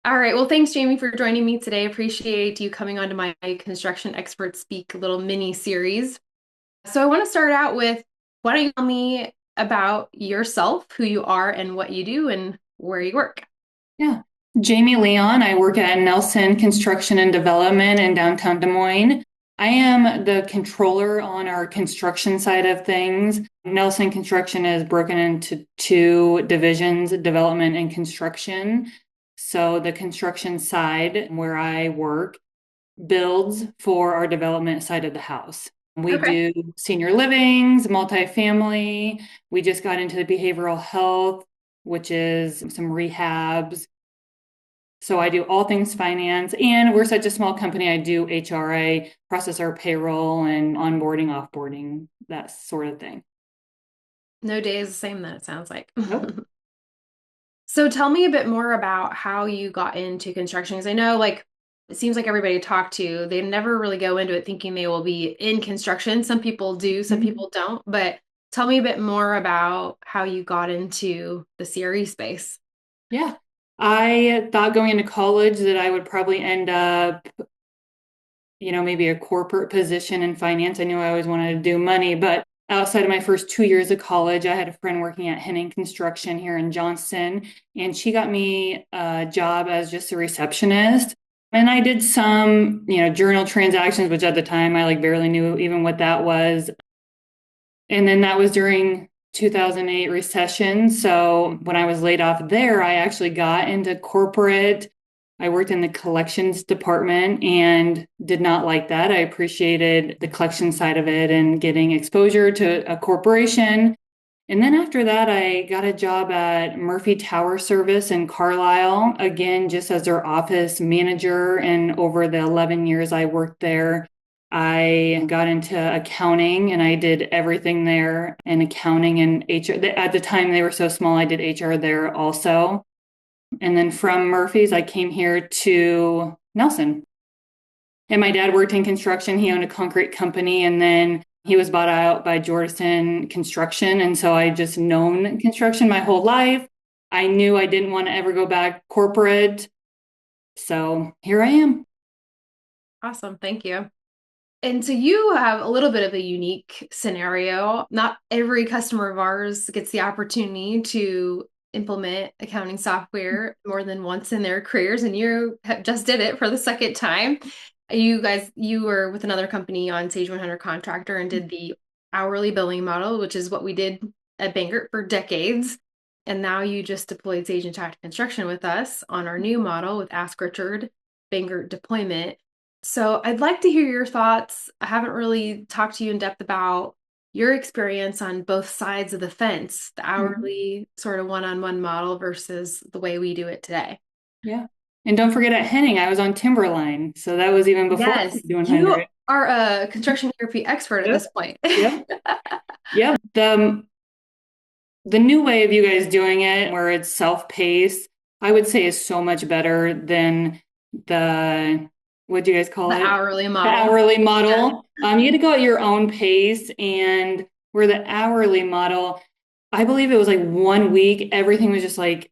All right. Well, thanks, Jamie, for joining me today. Appreciate you coming onto my Construction Expert Speak little mini series. So, I want to start out with why don't you tell me about yourself, who you are, and what you do, and where you work? Yeah. Jamie Leon. I work at Nelson Construction and Development in downtown Des Moines. I am the controller on our construction side of things. Nelson Construction is broken into two divisions, development and construction. So the construction side where I work builds for our development side of the house. We Okay. do senior livings, multifamily. We just got into the behavioral health, which is some rehabs. So I do all things finance, and we're such a small company. I do HRA, process our payroll and onboarding, offboarding, that sort of thing. No day is the same then, it sounds like. Nope. So, tell me a bit more about how you got into construction. Because I know, like, it seems like everybody I talk to, they never really go into it thinking they will be in construction. Some people do, some Mhm. people don't. But tell me a bit more about how you got into the CRE space. Yeah. I thought going into college that I would probably end up, maybe a corporate position in finance. I knew I always wanted to do money, but outside of my first 2 years of college, I had a friend working at Henning Construction here in Johnston, and she got me a job as just a receptionist. And I did some, journal transactions, which at the time I like barely knew even what that was. And then that was during 2008 recession. So when I was laid off there, I actually got into corporate. I worked in the collections department and did not like that. I appreciated the collection side of it and getting exposure to a corporation. And then after that, I got a job at Murphy Tower Service in Carlisle, again, just as their office manager. And over the 11 years I worked there, I got into accounting and I did everything there in accounting and HR. At the time, they were so small, I did HR there also. And then from Murphy's, I came here to Nelson. And my dad worked in construction. He owned a concrete company, and then he was bought out by Jordison Construction. And so I just known construction my whole life. I knew I didn't want to ever go back corporate. So here I am. Awesome. Thank you. And so you have a little bit of a unique scenario. Not every customer of ours gets the opportunity to implement accounting software more than once in their careers, and you just did it for the second time. You were with another company on Sage 100 Contractor and did the hourly billing model, which is what we did at Bangert for decades. And now you just deployed Sage Intacct Construction with us on our new model with Ask Richard Bangert deployment. So I'd like to hear your thoughts. I haven't really talked to you in depth about your experience on both sides of the fence, the Mhm. hourly sort of one-on-one model versus the way we do it today. Yeah. And don't forget at Henning, I was on Timberline. So that was even before Yes, Sage you 100. are a construction ERP expert at Yep. this point. Yep. Yep. The new way of you guys doing it, where it's self-paced, I would say is so much better than the, what do you guys call The it? hourly The model. hourly Yeah. model. You get to go at your own pace, and where the hourly model, I believe it was like 1 week, everything was just like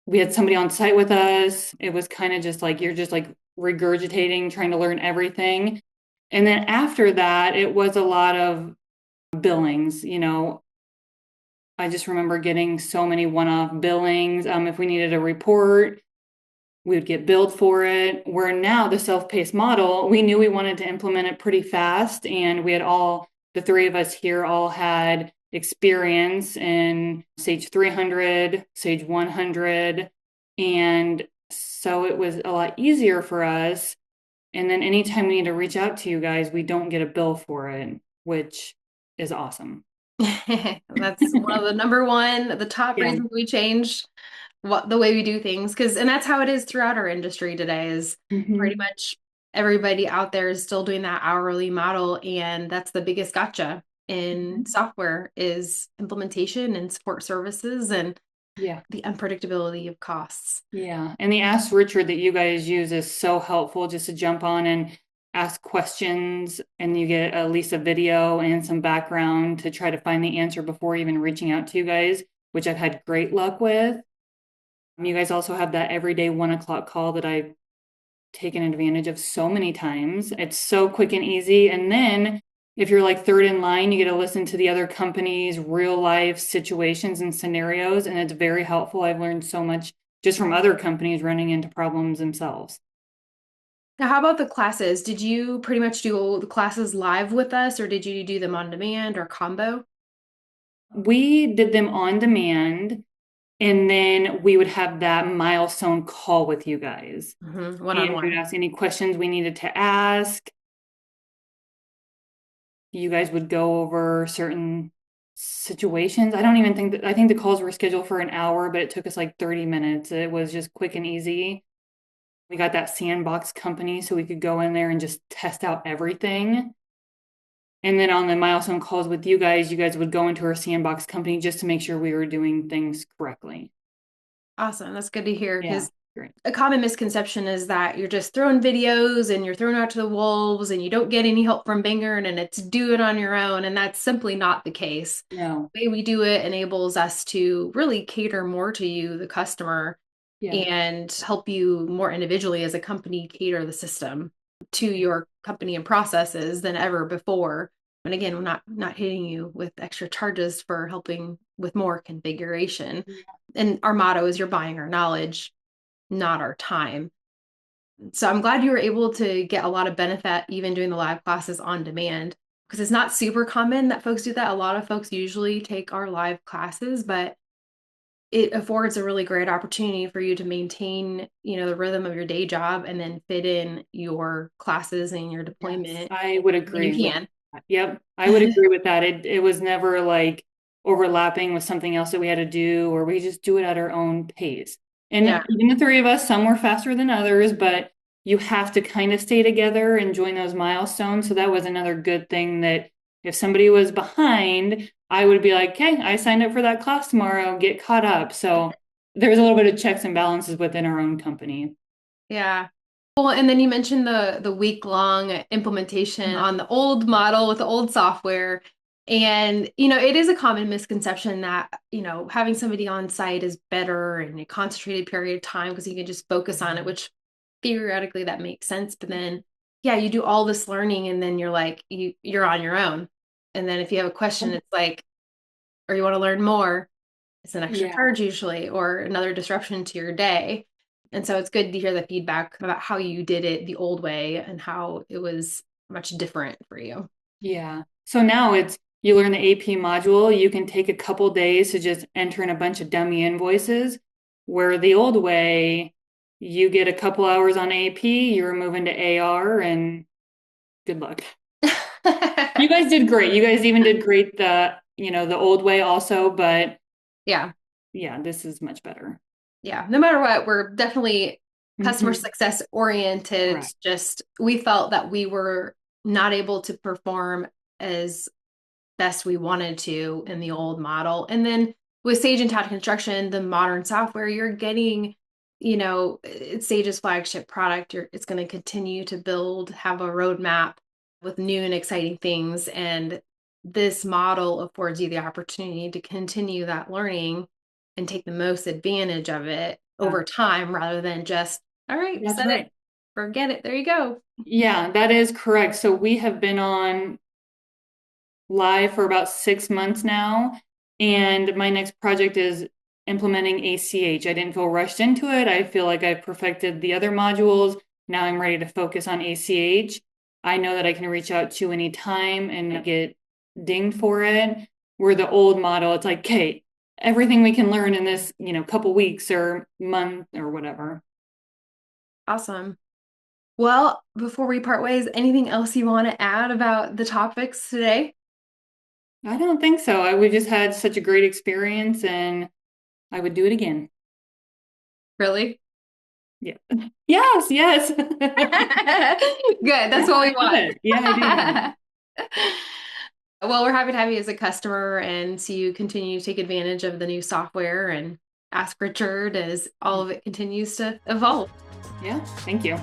we had somebody on site with us. It was kind of just like you're just like regurgitating, trying to learn everything. And then after that, it was a lot of billings, I just remember getting so many one-off billings. If we needed a report, we would get billed for it. Where now the self-paced model, we knew we wanted to implement it pretty fast, and we had all the three of us here all had experience in Sage 300, Sage 100, and so it was a lot easier for us. And then anytime we need to reach out to you guys, we don't get a bill for it, which is awesome. That's one of the number one, the top Yeah. reasons we changed what the way we do things. And that's how it is throughout our industry today is pretty Mhm. much everybody out there is still doing that hourly model. And that's the biggest gotcha in software is implementation and support services and Yeah. the unpredictability of costs. Yeah. And the Ask Richard that you guys use is so helpful just to jump on and ask questions, and you get at least a video and some background to try to find the answer before even reaching out to you guys, which I've had great luck with. You guys also have that everyday 1 o'clock call that I've taken advantage of so many times. It's so quick and easy. And then if you're like third in line, you get to listen to the other company's real life situations and scenarios. And it's very helpful. I've learned so much just from other companies running into problems themselves. Now, how about the classes? Did you pretty much do the classes live with us, or did you do them on demand or combo? We did them on demand, and then we would have that milestone call with you guys. One on And you'd one. ask any questions we needed to ask. You guys would go over certain situations. I don't even think that, I think the calls were scheduled for an hour, but it took us like 30 minutes. It was just quick and easy. We got that sandbox company so we could go in there and just test out everything. And then on the milestone calls with you guys would go into our sandbox company just to make sure we were doing things correctly. Awesome. That's good to hear Yeah, because great. a common misconception is that you're just throwing videos and you're thrown out to the wolves and you don't get any help from Bingern and it's do it on your own. And that's simply not the case. No. The way we do it enables us to really cater more to you, the customer, Yeah. and help you more individually as a company cater the system to your company and processes than ever before. And again, we're not hitting you with extra charges for helping with more configuration. And our motto is you're buying our knowledge, not our time. So I'm glad you were able to get a lot of benefit even doing the live classes on demand because it's not super common that folks do that. A lot of folks usually take our live classes, but it affords a really great opportunity for you to maintain, the rhythm of your day job and then fit in your classes and your Yes, deployment I would when you agree with can. that. Yep, I would agree with that. It was never like overlapping with something else that we had to do, or we just do it at our own pace. Yeah. And even the three of us, some were faster than others, but you have to kind of stay together and join those milestones. So that was another good thing that if somebody was behind, I would be like, "Okay, I signed up for that class tomorrow, get caught up." So there's a little bit of checks and balances within our own company. Yeah. Well, and then you mentioned the week-long implementation on the old model with the old software. And, it is a common misconception that, having somebody on site is better in a concentrated period of time because you can just focus on it, which theoretically that makes sense. But then, yeah, you do all this learning and then you're like, you're on your own. And then if you have a question, it's like, or you want to learn more, it's an extra Yeah. charge usually, or another disruption to your day. And so it's good to hear the feedback about how you did it the old way and how it was much different for you. Yeah. So now it's you learn the AP module, you can take a couple days to just enter in a bunch of dummy invoices, where the old way, you get a couple hours on AP, you're moving to AR, and good luck. You guys did great. You guys even did great the old way also, but Yeah. yeah, this is much better. Yeah. No matter what, we're definitely customer Mhm. success oriented. Correct. It's just we felt that we were not able to perform as best we wanted to in the old model. And then with Sage and Tata Construction, the modern software, you're getting, it's Sage's flagship product. It's going to continue to build, have a roadmap with new and exciting things. And this model affords you the opportunity to continue that learning and take the most advantage of it Yeah, over time rather than just, all right, that's set it, right. forget it. There you go. Yeah, that is correct. So we have been on live for about 6 months now. And my next project is implementing ACH. I didn't feel rushed into it. I feel like I've perfected the other modules. Now I'm ready to focus on ACH. I know that I can reach out to any time and get dinged for it. Where the old model, it's like, okay, everything we can learn in this, couple weeks or month or whatever. Awesome. Well, before we part ways, anything else you want to add about the topics today? I don't think so. We just had such a great experience and I would do it again. Really? Yeah. Yes, yes. Good. Yeah, That's what I we love want. it. Yeah, I do. Well, we're happy to have you as a customer and see you continue to take advantage of the new software and ask Richard as all of it continues to evolve. Yeah, thank you.